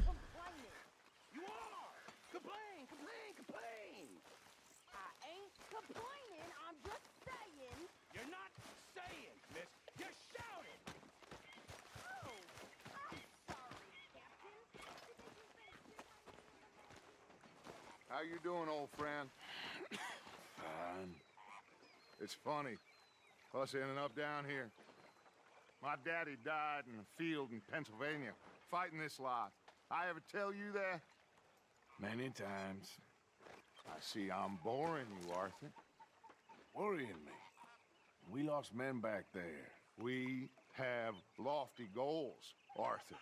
Complaining. You are! Complain, complain, complain! I ain't complaining, I'm just saying. You're not saying, miss. You're shouting! Oh, I'm sorry, Captain. How you doing, old friend? Fine. It's funny, us ending up down here. My daddy died in a field in Pennsylvania, fighting this lot. I ever tell you that? Many times. I see I'm boring you, Arthur. Worrying me. We lost men back there. We have lofty goals, Arthur.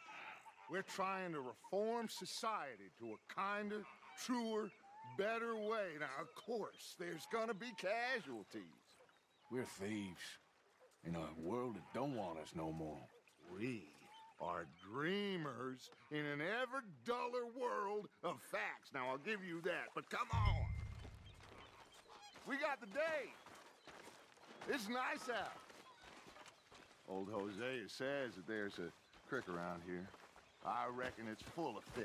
We're trying to reform society to a kinder, truer, better way. Now, of course, there's gonna be casualties. We're thieves. In a world that don't want us no more. We are dreamers in an ever duller world of facts. Now, I'll give you that, but come on. We got the day. It's nice out. Old Hosea says that there's a creek around here. I reckon it's full of fish.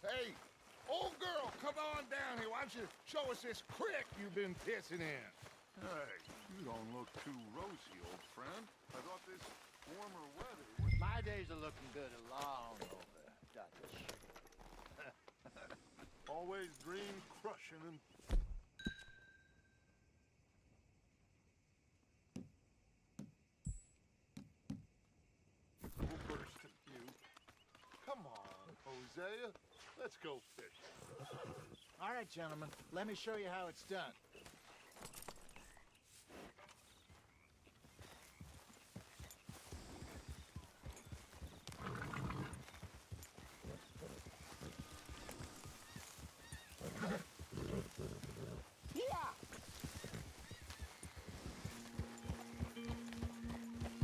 Hey, old girl, come on down here. Why don't you show us this creek you've been pissing in? Hey, you don't look too rosy, old friend. I thought this warmer weather was... My days are looking good along over, Dutch. Always dream crushing and... We'll burst at you. Come on, Hosea. Let's go fish. All right, gentlemen, let me show you how it's done.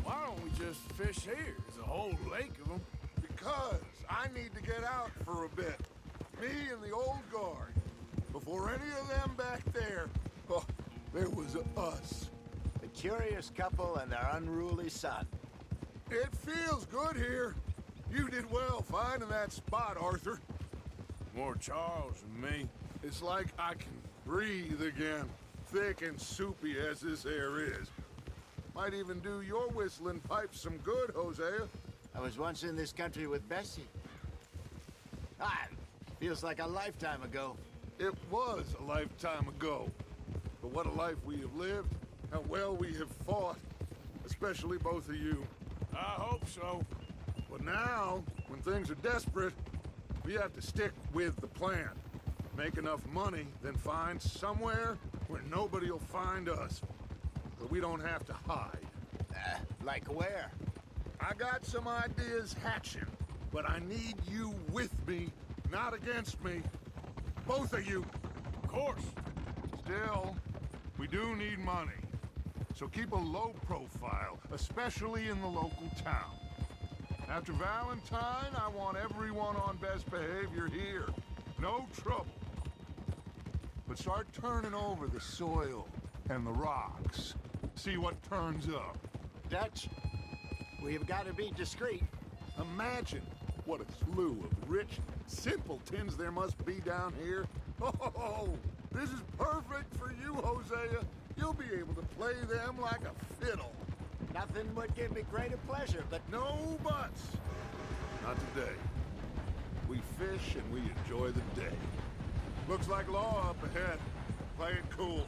Why don't we just fish here? There's a whole lake of them. Because I need to get out for a bit. Me and the old guard. Before any of them back there, oh, there was us. The curious couple and their unruly son. It feels good here. You did well finding that spot, Arthur. More Charles than me. It's like I can breathe again, thick and soupy as this air is. Might even do your whistling pipes some good, Hosea. I was once in this country with Bessie. Feels like a lifetime ago. It was a lifetime ago. But what a life we have lived, how well we have fought. Especially both of you. I hope so. But now, when things are desperate, we have to stick with the plan. Make enough money, then find somewhere where nobody will find us. So we don't have to hide. Like where? I got some ideas hatching, but I need you with me, not against me. Both of you. Of course. Still, we do need money. So keep a low profile, especially in the local town. After Valentine, I want everyone on best behavior here. No trouble. But start turning over the soil and the rocks. See what turns up. Dutch, we've got to be discreet. Imagine what a slew of rich simpletons there must be down here. Oh, this is perfect for you, Hosea. You'll be able to play them like a fiddle. Nothing would give me greater pleasure, but No buts. Not today. We fish and we enjoy the day. Looks like law up ahead. Play it cool.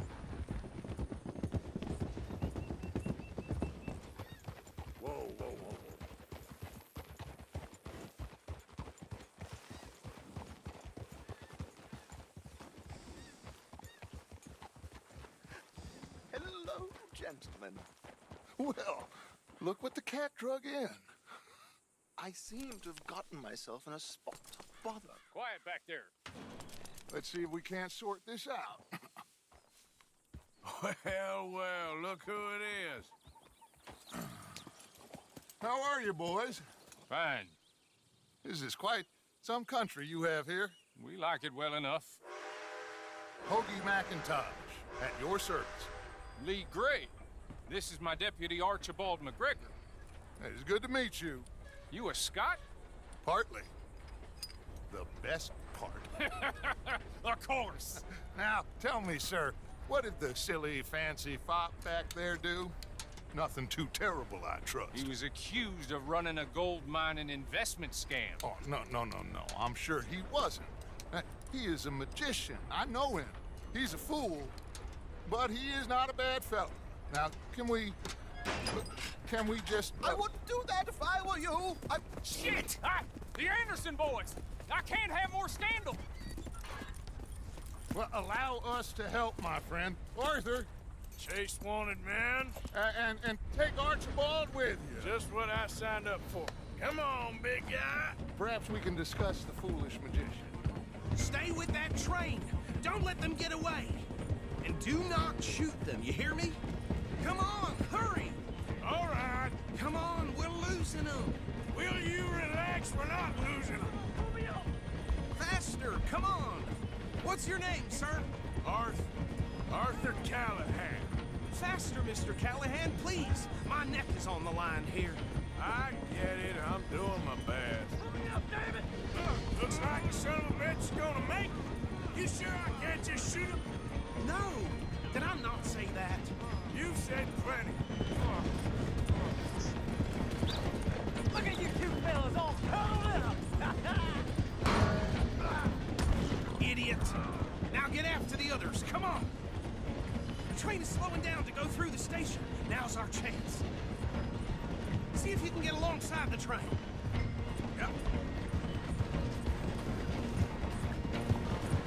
Whoa, whoa, whoa, whoa. Hello, gentlemen. Well, look what the cat drug in. I seem to have gotten myself in a spot of bother. Quiet back there. Let's see if we can't sort this out. Well, well, look who it is. How are you, boys? Fine. This is quite some country you have here. We like it well enough. Hoagie McIntosh, at your service. Lee Gray. This is my deputy Archibald McGregor. It's good to meet you. You a Scot? Partly. The best part. Of course. Now, tell me, sir, what did the silly, fancy fop back there do? Nothing too terrible, I trust. He was accused of running a gold mining investment scam. Oh, no. I'm sure he wasn't. He is a magician. I know him. He's a fool, but he is not a bad fellow. Now, can we just... I wouldn't do that if I were you. Shit! The Anderson boys! I can't have more scandal! Well, allow us to help, my friend. Arthur, Chase wanted man. and take Archibald with you. Just what I signed up for. Come on, big guy. Perhaps we can discuss the foolish magician. Stay with that train. Don't let them get away. And do not shoot them, you hear me? Come on, hurry. All right. Come on, we're losing them. Will you relax? We're not losing them. Faster, come on. What's your name, sir? Arthur Callahan. Faster, Mr. Callahan, please. My neck is on the line here. I get it. I'm doing my best. Hurry up, David! Looks like the son of a bitch is gonna make it. You sure I can't just shoot him? No, did I not say that? You've said plenty. Look at you two fellas all cuddled up. Idiot. Now get after the others, come on. The train is slowing down to go through the station. Now's our chance. See if you can get alongside the train. Yep.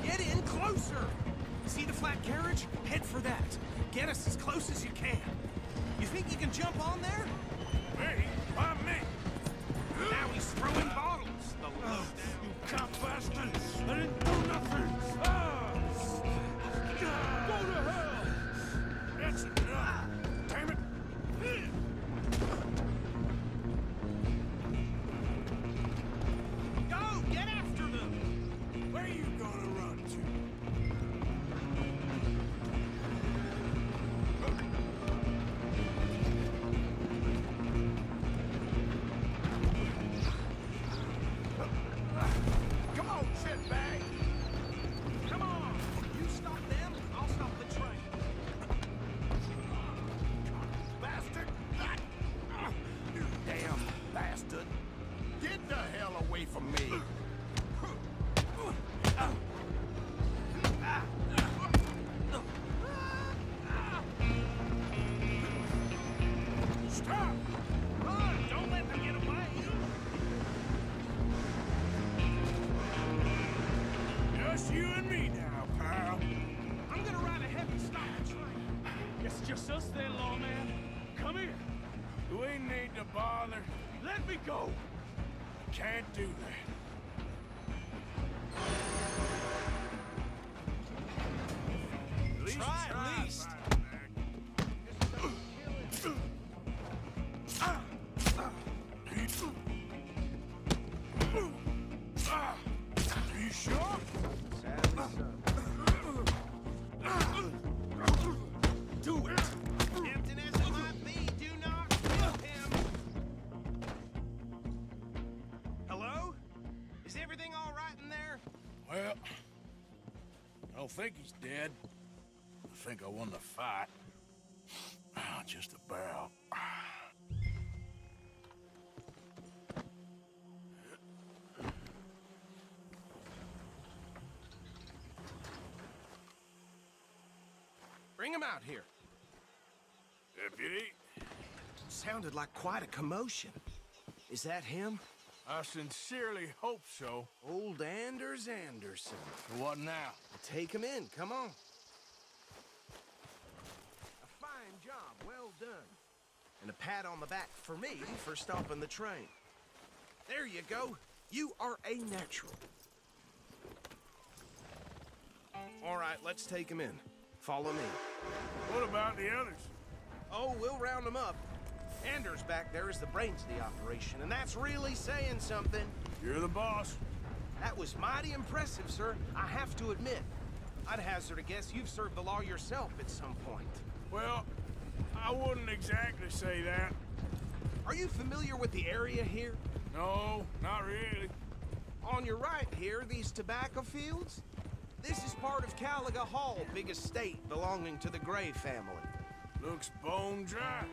Get in closer. See the flat carriage? Head for that. Get us as close as you can. You think you can jump on there? Me? Why me? Now he's throwing bottles. The lowdown. You cop bastard! I didn't do nothing! Go to hell! That's enough! Damn it! Go! Get after them! Where are you gonna run to? Come on, shitbag! Come on! You stop them, I'll stop the train. Bastard! You damn bastard! Get the hell away from me! Stop! Run! Don't let them get away! Just you and me now, pal. I'm gonna ride ahead and stop the train. It's just us then, lawman. Come here. Do we need to bother? Let me go. Can't do that. Try at least. You sure? Do it! Tempting as it might be, do not kill him! Hello? Is everything all right in there? Well, I don't think he's dead. I think I won the fight. Just about. Bring him out here. Deputy, Sounded like quite a commotion. Is that him? I sincerely hope so. Old Anders Anderson. What now? Take him in, come on. A fine job, well done. And a pat on the back for me for stopping the train. There you go. You are a natural. All right, let's take him in. Follow me. What about the others? Oh, we'll round them up. Anders back there is the brains of the operation, and that's really saying something. You're the boss. That was mighty impressive, sir. I have to admit. I'd hazard a guess you've served the law yourself at some point. Well, I wouldn't exactly say that. Are you familiar with the area here? No, not really. On your right here, these tobacco fields? This is part of Caliga Hall, big estate belonging to the Gray family. Looks bone dry.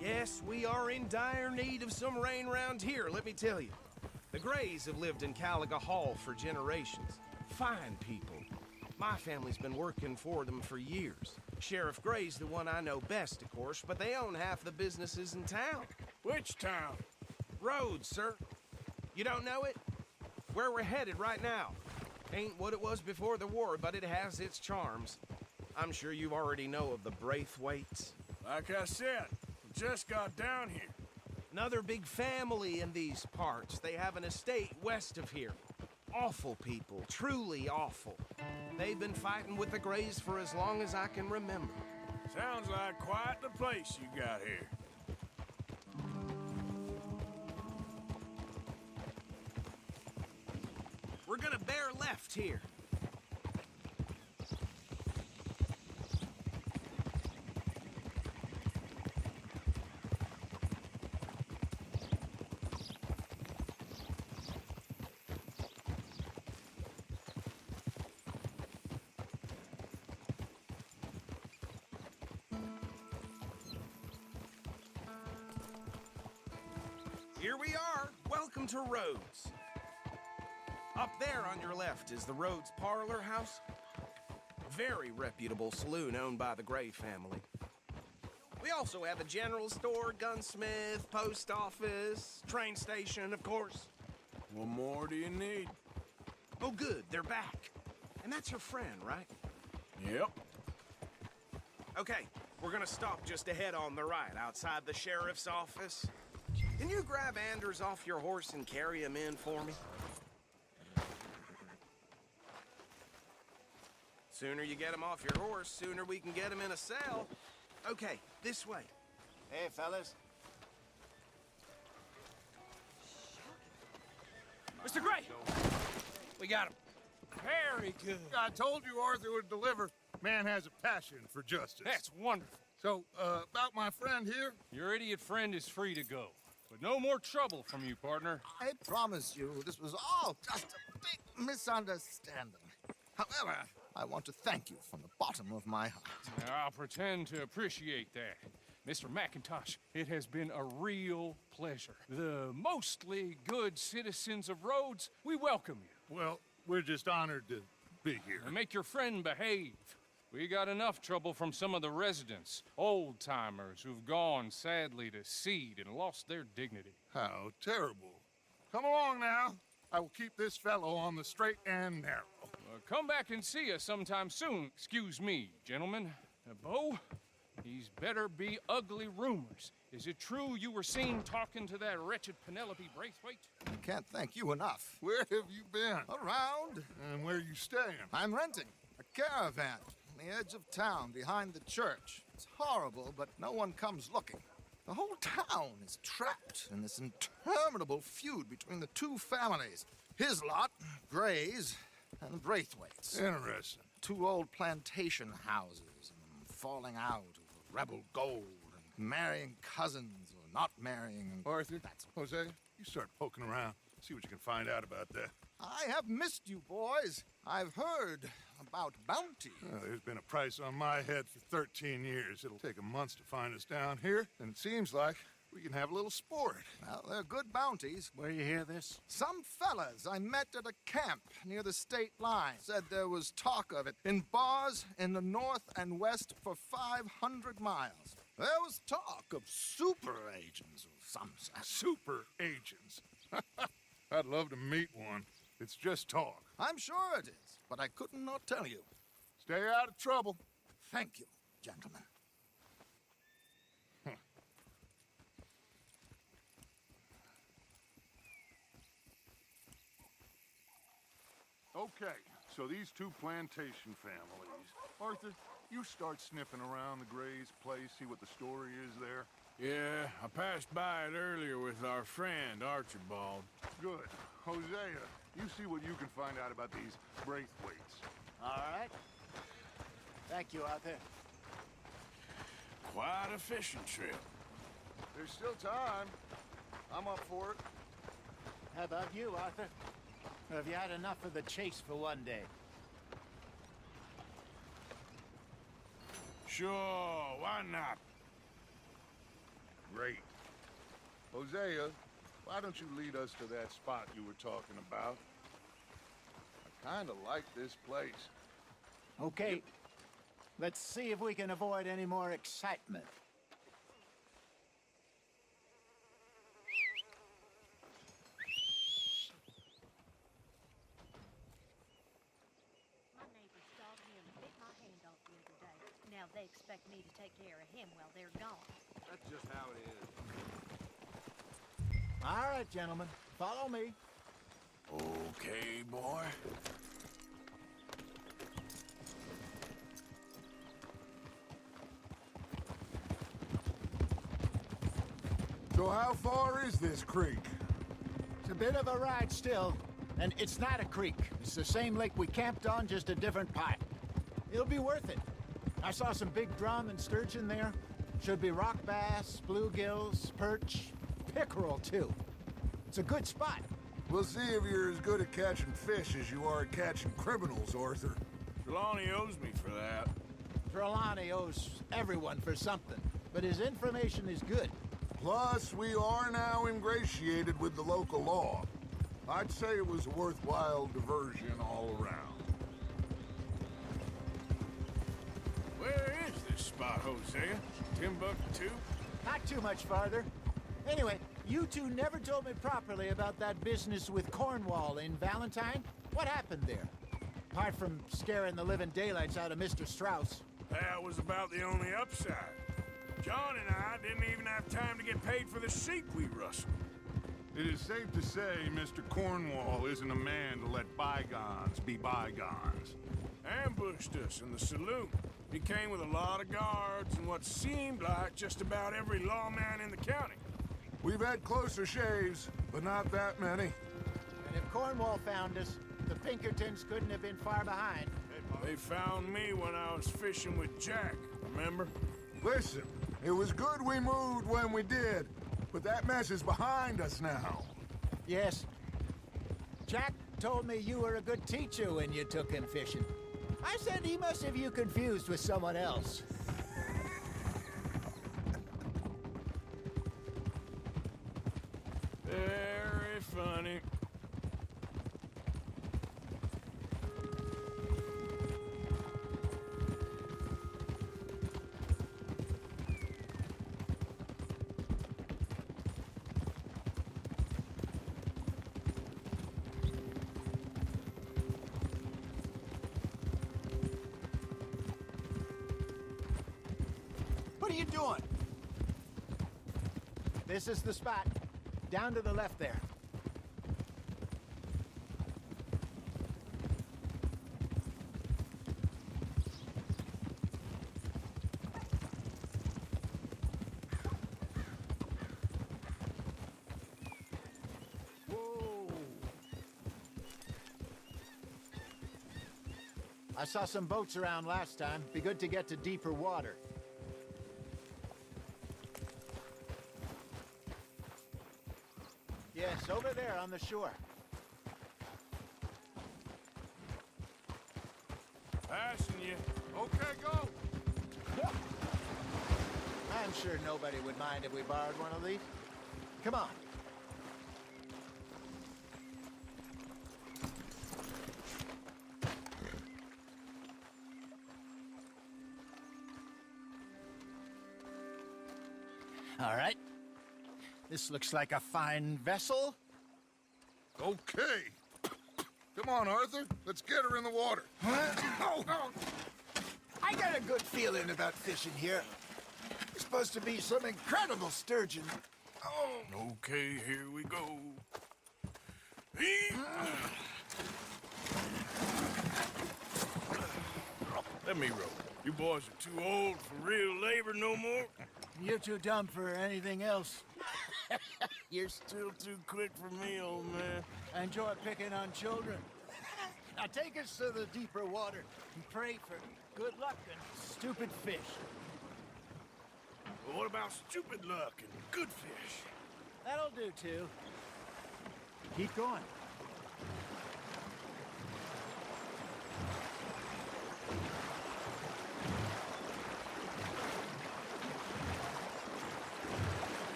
Yes, we are in dire need of some rain round here, let me tell you. The Grays have lived in Caliga Hall for generations. Fine people. My family's been working for them for years. Sheriff Gray's the one I know best, of course, but they own half the businesses in town. Which town? Rhodes, sir. You don't know it? Where we're headed right now. Ain't what it was before the war, but it has its charms. I'm sure you already know of the Braithwaites. Like I said, we just got down here. Another big family in these parts. They have an estate west of here. Awful people, truly awful. They've been fighting with the Grays for as long as I can remember. Sounds like quite the place you got here. We're gonna bear left here. Here we are. Welcome to Rhodes. Up there on your left is the Rhodes Parlor House. Very reputable saloon owned by the Gray family. We also have a general store, gunsmith, post office, train station, of course. What more do you need? Oh, good, they're back. And that's your friend, right? Yep. Okay, we're gonna stop just ahead on the right, outside the sheriff's office. Can you grab Anders off your horse and carry him in for me? Sooner you get him off your horse, sooner we can get him in a cell. Okay, this way. Hey, fellas. Mr. Gray! We got him. Very good. I told you Arthur would deliver. Man has a passion for justice. That's wonderful. So, about my friend here? Your idiot friend is free to go. But no more trouble from you, partner. I promise you, this was all just a big misunderstanding. However, I want to thank you from the bottom of my heart. I'll pretend to appreciate that. Mr. McIntosh, it has been a real pleasure. The mostly good citizens of Rhodes, we welcome you. Well, we're just honored to be here. And make your friend behave. We got enough trouble from some of the residents, old-timers who've gone, sadly, to seed and lost their dignity. How terrible. Come along now. I will keep this fellow on the straight and narrow. Come back and see us sometime soon. Excuse me, gentlemen. Bo, these better be ugly rumors. Is it true you were seen talking to that wretched Penelope Braithwaite? I can't thank you enough. Where have you been? Around, And where are you staying? I'm renting a caravan on the edge of town behind the church. It's horrible, but no one comes looking. The whole town is trapped in this interminable feud between the two families. His lot, Gray's, and the Braithwaites. Interesting. Two old plantation houses and falling out over rebel gold and marrying cousins or not marrying. And Arthur, Jose, you start poking around. See what you can find out about that. I have missed you, boys. I've heard about bounty. Well, there's been a price on my head for 13 years. It'll take a month to find us down here, and it seems like we can have a little sport. Well, they're good bounties. Where you hear this? Some fellas I met at a camp near the state line said there was talk of it in bars in the north and west for 500 miles. There was talk of super agents of some sort. Super agents. I'd love to meet one. It's just talk. I'm sure it is, but I couldn't not tell you. Stay out of trouble. Thank you, gentlemen. Okay, so these two plantation families. Arthur, you start sniffing around the Gray's place, see what the story is there. Yeah, I passed by it earlier with our friend, Archibald. Good. Hosea, You see what you can find out about these Braithwaites. All right. Thank you, Arthur. Quite a fishing trip. There's still time. I'm up for it. How about you, Arthur? Or have you had enough of the chase for one day? Sure, why not? Great. Hosea, why don't you lead us to that spot you were talking about? I kind of like this place. Okay. Let's see if we can avoid any more excitement. My neighbors dogged me and bit my hand off the other day. Now they expect me to take care of him while they're gone. That's just how it is. All right, gentlemen. Follow me. Okay, boy. So how far is this creek? It's a bit of a ride still. And it's not a creek. It's the same lake we camped on, just a different part. It'll be worth it. I saw some big drum and sturgeon there. Should be rock bass, bluegills, perch, pickerel, too. It's a good spot. We'll see if you're as good at catching fish as you are at catching criminals, Arthur. Trelawney owes me for that. Trelawney owes everyone for something, but his information is good. Plus, we are now ingratiated with the local law. I'd say it was a worthwhile diversion all around. Where is this spot, Hosea? Timbuktu? Not too much farther. Anyway, you two never told me properly about that business with Cornwall in Valentine. What happened there? Apart from scaring the living daylights out of Mr. Strauss. That was about the only upside. John and I didn't even have time to get paid for the sheep we rustled. It is safe to say Mr. Cornwall isn't a man to let bygones be bygones. Ambushed us in the saloon. He came with a lot of guards and what seemed like just about every lawman in the county. We've had closer shaves, but not that many. And if Cornwall found us, the Pinkertons couldn't have been far behind. They found me when I was fishing with Jack, remember? Listen, it was good we moved when we did, but that mess is behind us now. Yes. Jack told me you were a good teacher when you took him fishing. I said he must have you confused with someone else. Very funny. What are you doing? This is the spot. Down to the left there. Whoa. I saw some boats around last time. Be good to get to deeper water. Yes, over there on the shore. Passing you. Okay, go. I'm sure nobody would mind if we borrowed one of these. Come on. All right. This looks like a fine vessel. Okay. Come on, Arthur. Let's get her in the water. I got a good feeling about fishing here. It's supposed to be some incredible sturgeon. Okay, here we go. Let me row. You boys are too old for real labor no more. You're too dumb for anything else. You're still too quick for me, old man. Enjoy picking on children. Now take us to the deeper water and pray for good luck and stupid fish. But what about stupid luck and good fish? That'll do, too. Keep going.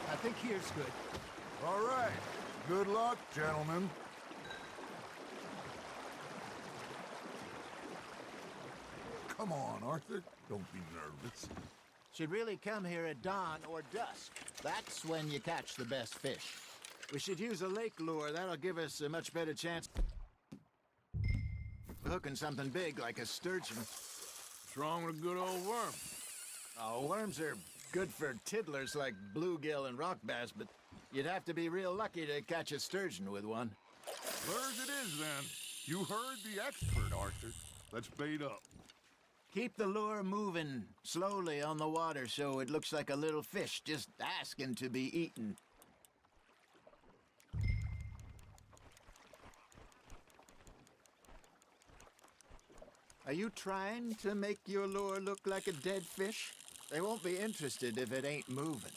I think here's good. All right. Good luck, gentlemen. Come on, Arthur. Don't be nervous. Should really come here at dawn or dusk. That's when you catch the best fish. We should use a lake lure. That'll give us a much better chance of hooking something big like a sturgeon. What's wrong with a good old worm? Oh, worms are good for tiddlers like bluegill and rock bass, but you'd have to be real lucky to catch a sturgeon with one. Lures it is, then. You heard the expert, Arthur. Let's bait up. Keep the lure moving slowly on the water so it looks like a little fish just asking to be eaten. Are you trying to make your lure look like a dead fish? They won't be interested if it ain't moving.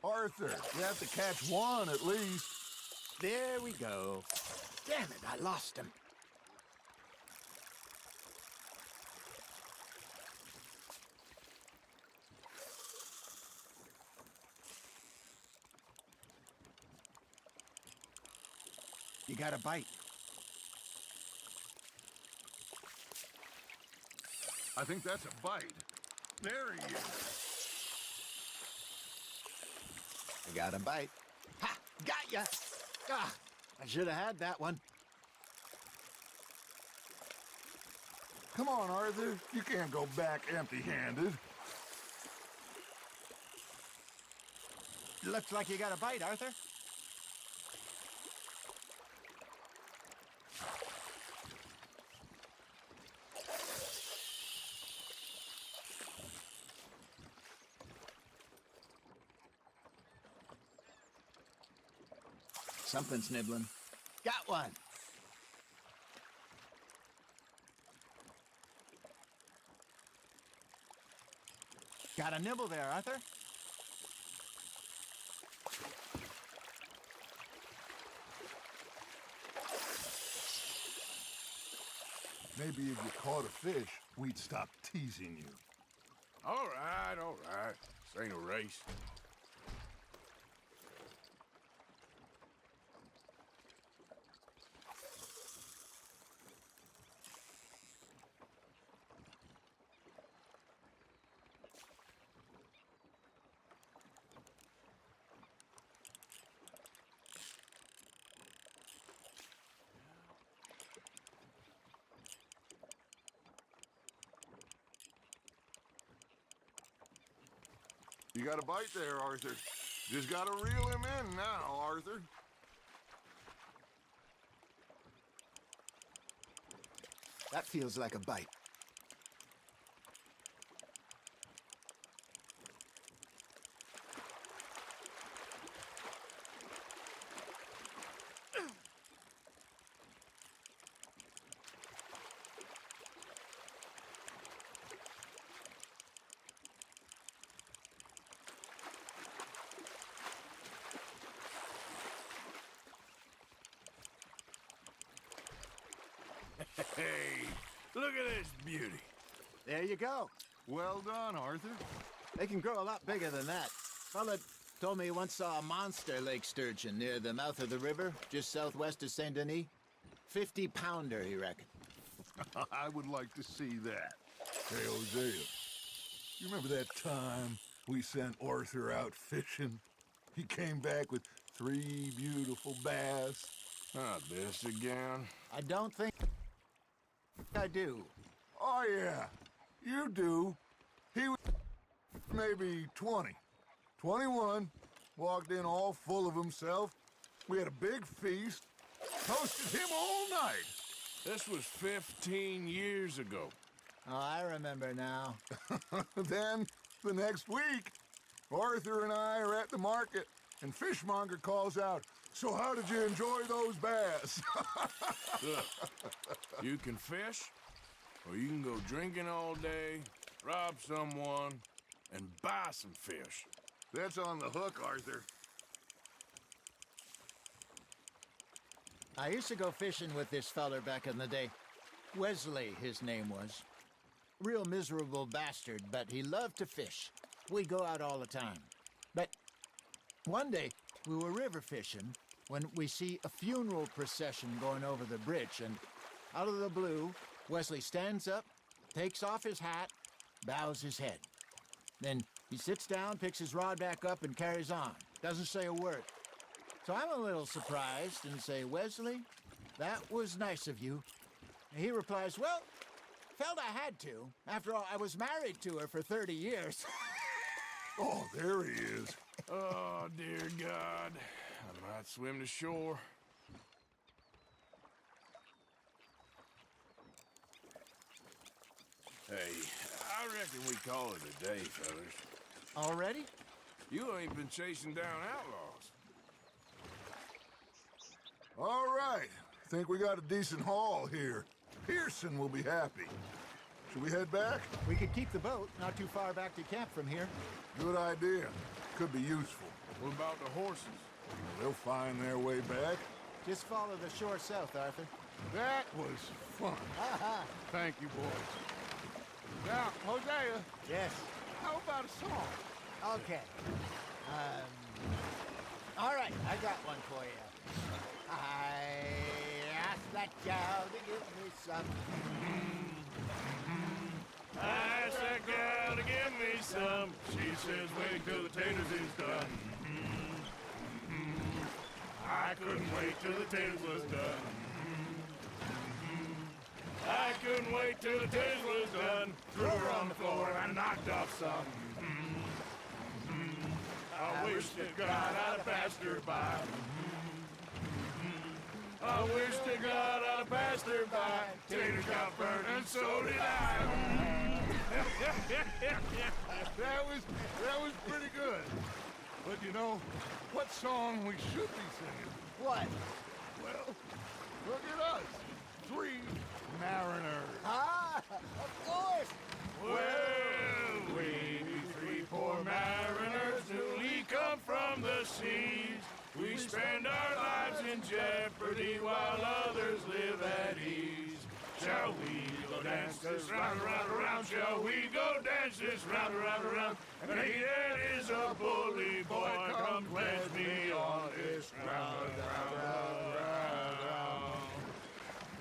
Arthur, you have to catch one at least. There we go. Damn it, I lost him. You got a bite. I think that's a bite. There he is. I got a bite. Ha! Got ya! Ah, I should have had that one. Come on, Arthur. You can't go back empty-handed. Looks like you got a bite, Arthur. Something's nibbling. Got one. Got a nibble there, Arthur. Maybe if you caught a fish, we'd stop teasing you. All right, all right. This ain't a race. You got a bite there, Arthur. Just gotta reel him in now, Arthur. That feels like a bite. Hey, look at this beauty. There you go. Well done, Arthur. They can grow a lot bigger than that. Fella told me he once saw a monster lake sturgeon near the mouth of the river, just southwest of Saint Denis. 50-pounder, he reckoned. I would like to see that. Hey, Hosea, you remember that time we sent Arthur out fishing? He came back with 3 beautiful bass. Not this again. I don't think I do. Oh, yeah, you do. He was maybe 20, 21, walked in all full of himself. We had a big feast, toasted him all night. This was 15 years ago. Oh, I remember now. Then, the next week, Arthur and I are at the market, and Fishmonger calls out, "So how did you enjoy those bass?" Look, you can fish, or you can go drinking all day, rob someone, and buy some fish. That's on the hook, Arthur. I used to go fishing with this feller back in the day. Wesley, his name was. Real miserable bastard, but he loved to fish. We'd go out all the time. But one day, we were river fishing when we see a funeral procession going over the bridge, and out of the blue, Wesley stands up, takes off his hat, bows his head. Then he sits down, picks his rod back up, and carries on. Doesn't say a word. So I'm a little surprised and say, "Wesley, that was nice of you." And he replies, "Well, felt I had to. After all, I was married to her for 30 years. Oh, there he is. Oh, dear God. I might swim to shore. Hey, I reckon we call it a day, fellas. Already? You ain't been chasing down outlaws. All right. Think we got a decent haul here. Pearson will be happy. Should we head back? We could keep the boat not too far back to camp from here. Good idea. Could be useful. What about the horses? They'll find their way back. Just follow the shore south, Arthur. That was fun. Thank you, boys. Now, Hosea, Yes. how about a song? Okay. All right, I got one for you. I asked that gal to give me some. I asked that gal to give me some. She says, wait till the taters is done. I couldn't wait till the taters was done. I couldn't wait till the taters was done. Threw her on the floor and knocked off some. I wish to God I'd have passed her by. I wish to God I'd have passed her by. Taters got burned and so did I. That was pretty good. But you know, what song we should be singing? What? Well, look at us. 3 mariners. Ah, of course. Well, we 3 poor mariners newly come from the seas. We spend our lives in jeopardy while others live at ease. Shall we go dance this round, around, around? Shall we go dance this round, around, around? And he that is a bully boy, come pledge me on this ground, ground.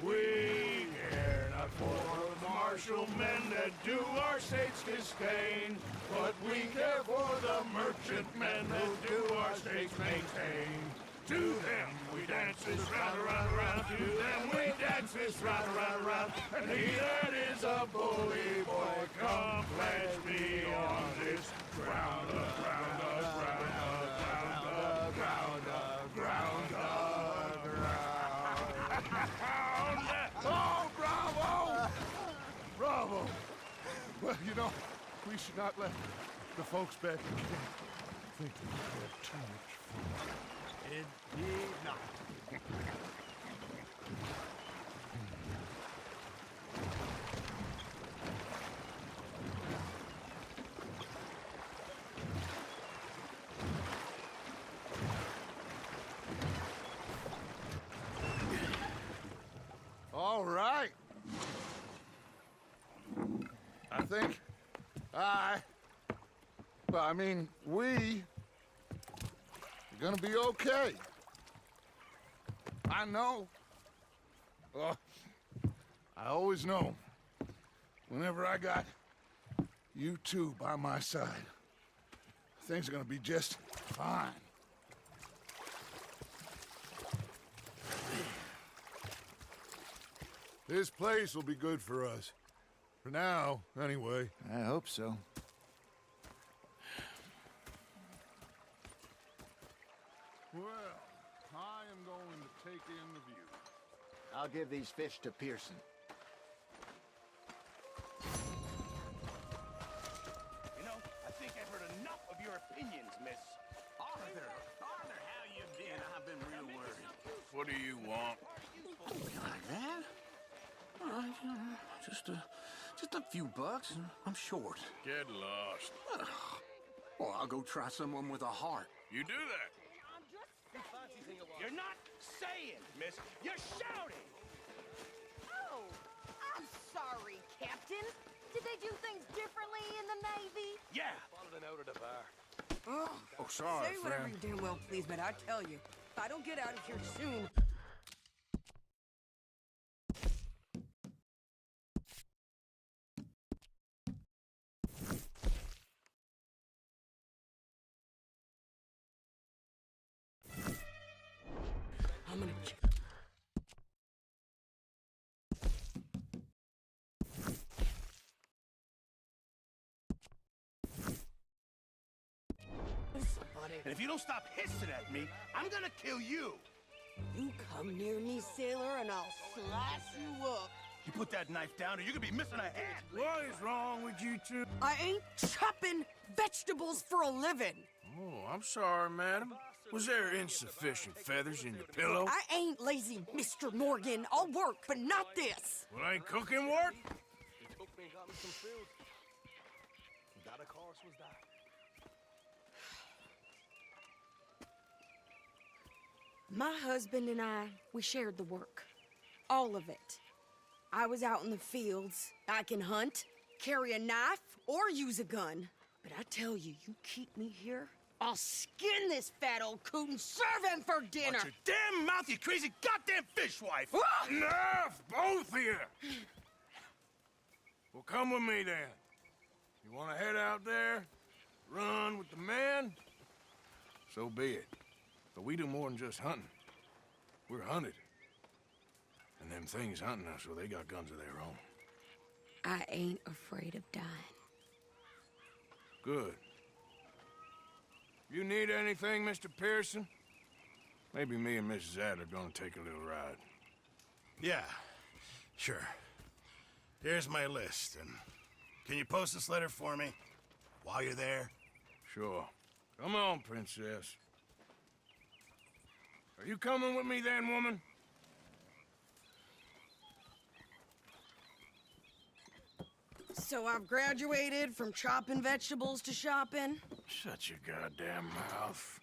We care not for the martial men that do our states disdain, but we care for the merchant men that do our states maintain. To them we dance this round, around, around. To them we dance this round, around, around. And he that is a bully boy, come pledge me on this ground, ground, ground, ground, ground, ground, ground. Oh, bravo! Bravo! Well, you know, we should not let the folks back in camp think that we had too much fun. Indeed not. All right. I think we are gonna be okay. I know. I always know. Whenever I got you two by my side, things are gonna be just fine. This place will be good for us. For now, anyway. I hope so. Well, I am going to take in the view. I'll give these fish to Pearson. You know, I think I've heard enough of your opinions, miss. Arthur, how you been? I've been real worried. What do you want? Like that? Just a few bucks. I'm short. Get lost. Well, I'll go try someone with a heart. You do that. I'm just You're not saying, miss. You're shouting. Oh, I'm sorry, Captain. Did they do things differently in the Navy? Yeah. Oh, sorry, say whatever friend. you damn well please, but I tell you, if I don't get out of here soon... I'm gonna... Somebody. And if you don't stop hissing at me, I'm gonna kill you. You come near me, sailor, and I'll slice you up. You put that knife down or you're gonna be missing a head. What is wrong with you two? I ain't chopping vegetables for a living. Oh, I'm sorry, madam. Was there insufficient feathers in your pillow? I ain't lazy, Mr. Morgan. I'll work, but not this. Well, ain't cooking work? My husband and I, we shared the work. All of it. I was out in the fields. I can hunt, carry a knife, or use a gun. But I tell you, you keep me here, I'll skin this fat old coot and serve him for dinner. Watch your damn mouth, you crazy goddamn fishwife! Ah! Enough, both of you! Well, come with me then. You want to head out there, run with the men? So be it. But we do more than just hunting. We're hunted. And them things hunting us, well, they got guns of their own. I ain't afraid of dying. Good. You need anything, Mr. Pearson? Maybe me and Mrs. Ad are gonna take a little ride. Yeah, sure. Here's my list, and can you post this letter for me while you're there? Sure. Come on, princess. Are you coming with me then, woman? So I've graduated from chopping vegetables to shopping. Shut your goddamn mouth.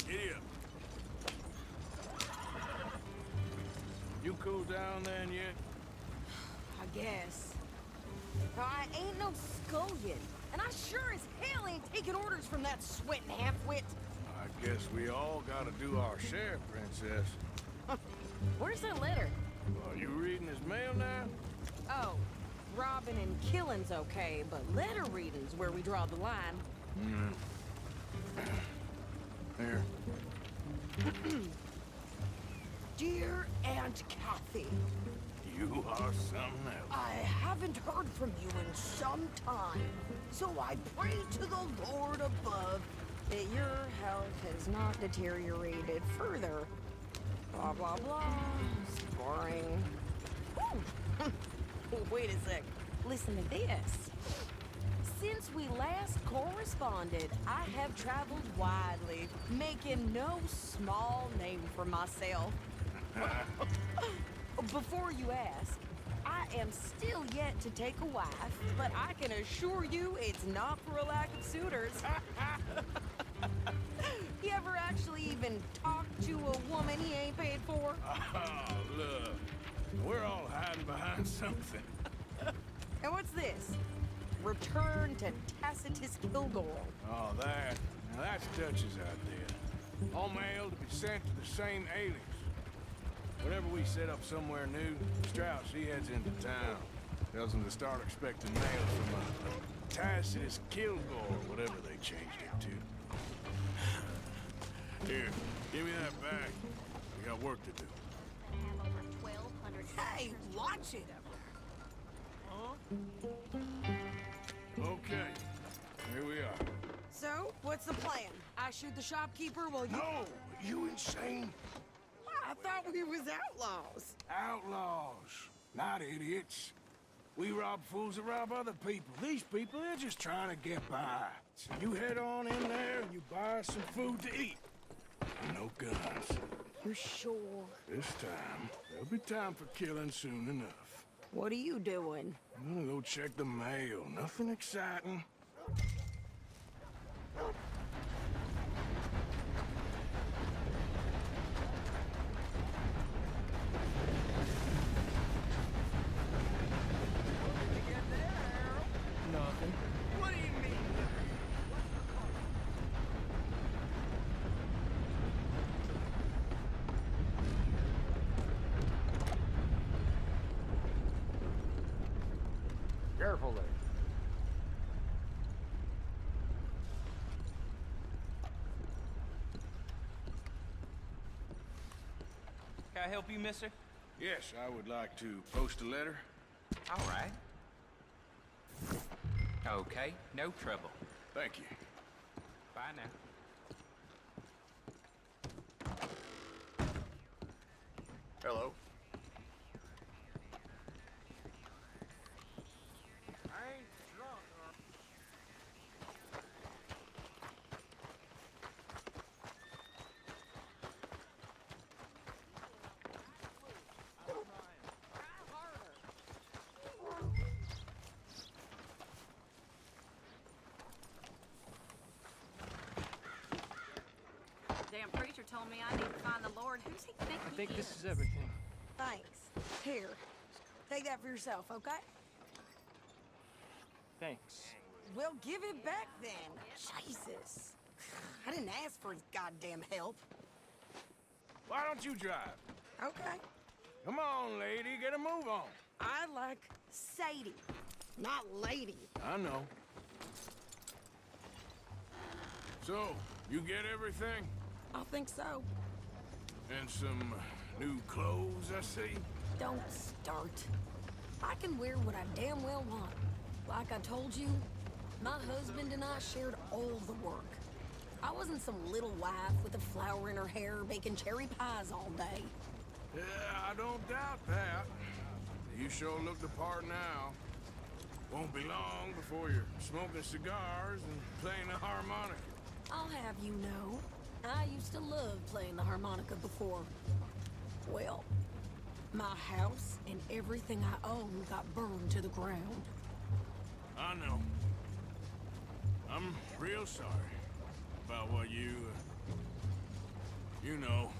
Idiot. You cool down then yet? I guess. I ain't no scullion, and I sure as hell ain't taking orders from that sweating half-wit. I guess we all gotta do our share, princess. Where's that letter? Are you reading his mail now? Oh, robbing and killing's okay, but letter reading's where we draw the line. Here. Dear Aunt Kathy, You are something else. I haven't heard from you in some time, so I pray to the Lord above that your health has not deteriorated further. Blah, blah, blah. It's boring. Ooh. Wait a sec. Listen to this. Since we last corresponded, I have traveled widely, making no small name for myself. Before you ask, I am still yet to take a wife, but I can assure you it's not for a lack of suitors. You ever actually even talked to a woman he ain't paid for? Oh, look. We're all hiding behind something. And what's this? Return to Tacitus Kilgore. Oh, that. Now that's Dutch's idea. All mail to be sent to the same alias. Whenever we set up somewhere new, Strauss, he heads into town. Tells them to start expecting mail from a Tacitus Kilgore, whatever they changed it to. Here, give me that back. We got work to do. Have over 1,200... Hey, watch it. Okay, here we are. So So, what's the plan? I shoot the shopkeeper while you... No! You insane? I thought we was outlaws. Outlaws, not idiots. We rob fools that rob other people. These people, they're just trying to get by. So you head on in there and you buy some food to eat. No guns. You're sure? This time, there'll be time for killing soon enough. What are you doing? I'm gonna go check the mail. Nothing exciting. Nothing. What do you mean? Careful there. Can I help you, mister? Yes, I would like to post a letter. All right. Okay, no trouble. Thank you. Bye now. Hello. Damn preacher told me I need to find the Lord. Who's he think I he think is? this is everything. Thanks. Here. Take that for yourself, okay? Thanks. Well, give it back then. Jesus. I didn't ask for his goddamn help. Why don't you drive? Okay. Come on, lady, get a move on. I like Sadie, not lady. I know. So, you get everything? I think so. And some new clothes, I see? Don't start. I can wear what I damn well want. Like I told you, my husband and I shared all the work. I wasn't some little wife with a flower in her hair baking cherry pies all day. Yeah, I don't doubt that. You sure look the part now. Won't be long before you're smoking cigars and playing the harmonica. I'll have you know, I used to love playing the harmonica before. Well, my house and everything I own got burned to the ground. I know. I'm real sorry about what you know.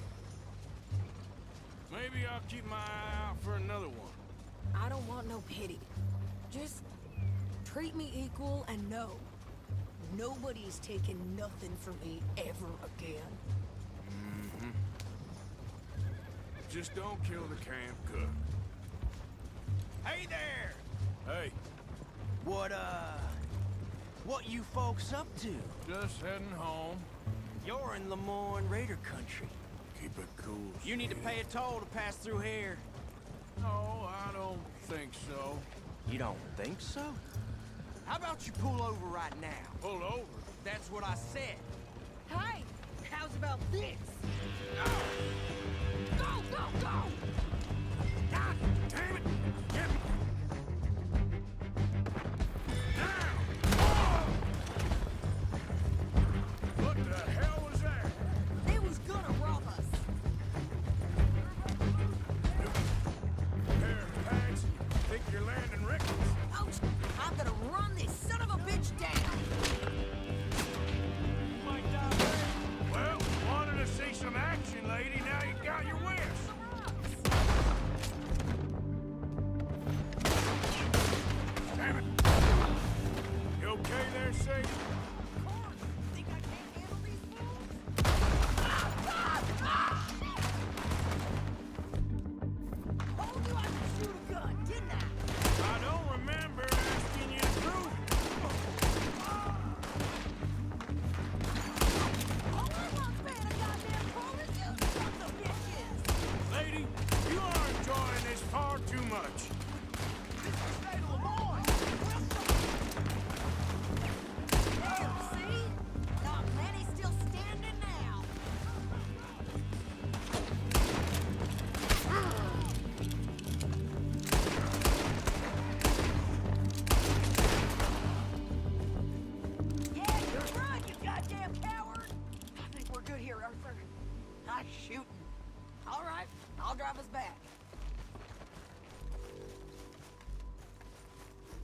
Maybe I'll keep my eye out for another one. I don't want no pity. Just treat me equal and know nobody's taking nothing from me ever again. Mm-hmm. Just don't kill the camp cook. Hey there! Hey, What you folks up to? just heading home. You're in Lemoyne Raider country. Keep it cool. You need to pay a toll to pass through here. No, I don't think so. You don't think so? How about you pull over right now? Pull over. That's what I said. Hey, how's about this? Go, go, go! God damn it! Get me! Now! Oh! What the hell was that? They was gonna rob us. Pair of pants, think you're landing Rickles. Oh, I'm gonna run this son of a bitch down. Well, wanted to see some action, lady. Now you got your wish.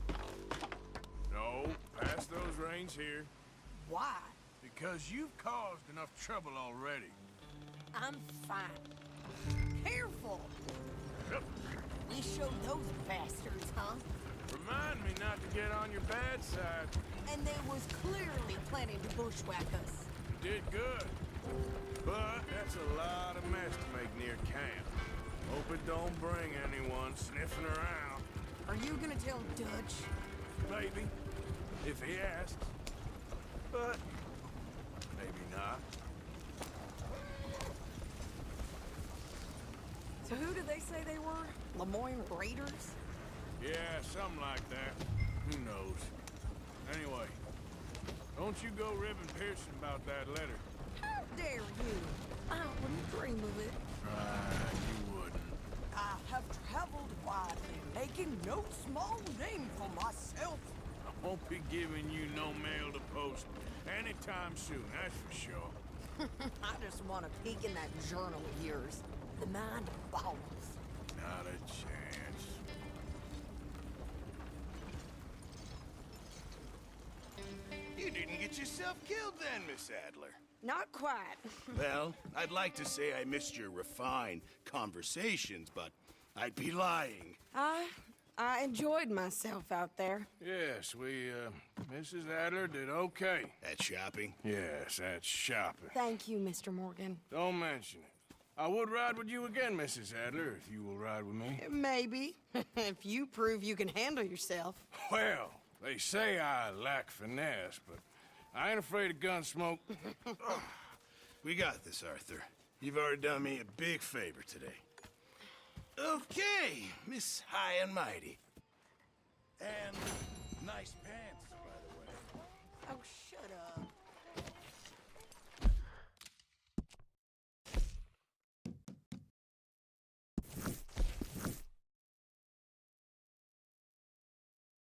back. No, pass those reins here. Why? Because you've caused enough trouble already. I'm fine. Careful! We showed those bastards, huh? Remind me not to get on your bad side. And they was clearly planning to bushwhack us. You did good. But that's a lot of mess to make near camp. Hope it don't bring anyone sniffing around. Are you gonna tell Dutch? Maybe. If he asks. But maybe not. So who did they say they were? Lemoyne Raiders? Yeah, something like that. Who knows? Anyway, don't you go ribbing Pearson about that letter. How dare you? I wouldn't dream of it. You wouldn't. I have traveled widely, making no small name for myself. I won't be giving you no mail to post anytime soon, that's for sure. I just want to peek in that journal of yours. The mind boggles. Not a chance. You didn't get yourself killed then, Miss Adler. Not quite. Well, I'd like to say I missed your refined conversations, but I'd be lying. I enjoyed myself out there. Yes, Mrs. Adler did okay. At shopping? Yes, that's shopping. Thank you, Mr. Morgan. Don't mention it. I would ride with you again, Mrs. Adler, if you will ride with me. Maybe. If you prove you can handle yourself. Well, they say I lack finesse, but I ain't afraid of gun smoke. We got this, Arthur. You've already done me a big favor today. Okay, Miss High and Mighty. And nice pants, by the way. Oh, shut up.